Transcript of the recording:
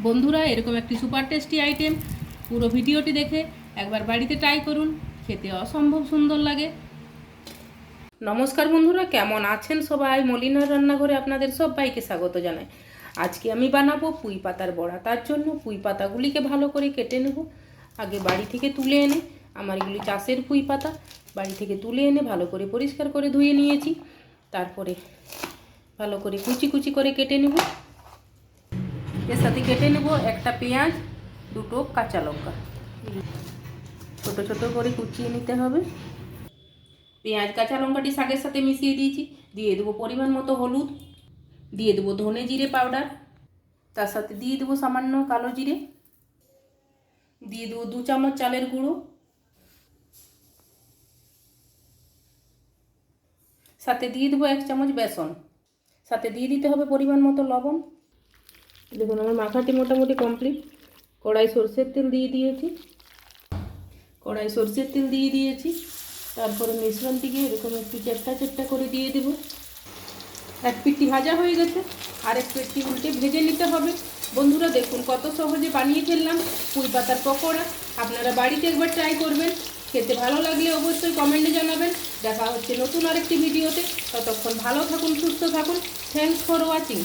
বন্ধুরা, এরকম একটি সুপার টেস্টি আইটেম পুরো ভিডিওটি দেখে একবার বাড়িতে ট্রাই করুন, খেতে অসম্ভব সুন্দর লাগে। নমস্কার বন্ধুরা, কেমন আছেন সবাই? মলিনার রান্নাঘরে আপনাদের সবাইকে স্বাগত জানাই। আজকে আমি বানাবো পুঁই পাতার বড়া। তার জন্য পুঁই পাতাগুলিকে ভালো করে কেটে নেব। আগে বাড়ি থেকে তুলে এনে, আমার এগুলি চাষের পুঁই পাতা, বাড়ি থেকে তুলে এনে ভালো করে পরিষ্কার করে ধুয়ে নিয়েছি। তারপরে ভালো করে কুচি কুচি করে কেটে নেব। এর সাথে কেটে নেব একটা পেঁয়াজ, দুটো কাঁচা লঙ্কা, ছোটো ছোটো করে কুচিয়ে নিতে হবে। পেঁয়াজ কাঁচা লঙ্কাটি শাকের সাথে মিশিয়ে দিয়েছি। দিয়ে দেবো পরিমাণ মতো হলুদ, দিয়ে দেবো ধনে জিরে পাউডার, তার সাথে দিয়ে দেবো সামান্য কালো জিরে, দিয়ে দেবো 2 চামচ চালের গুঁড়ো, সাথে দিয়ে দেবো 1 চামচ বেসন, সাথে দিয়ে দিতে হবে পরিমাণ মতো লবণ। দেখুন আমার মাখাটি মোটামুটি কমপ্লিট। কড়াই সরষের তেল দিয়ে দিয়েছি। তারপরে মিশ্রণটিকে এরকম একটু চেপটা চেপটা করে দিয়ে দেবো। এক পিঠটি ভাজা হয়ে গেছে, আরেক পিঠটি উল্টে ভেজে নিতে হবে। বন্ধুরা দেখুন কত সহজে বানিয়ে ফেললাম পুঁই পাতার পকোড়া। আপনারা বাড়িতে একবার ট্রাই করবেন। খেতে ভালো লাগলে অবশ্যই কমেন্টে জানাবেন। দেখা হচ্ছে নতুন আরেকটি ভিডিওতে। ততক্ষণ ভালো থাকুন, সুস্থ থাকুন। Thanks for watching.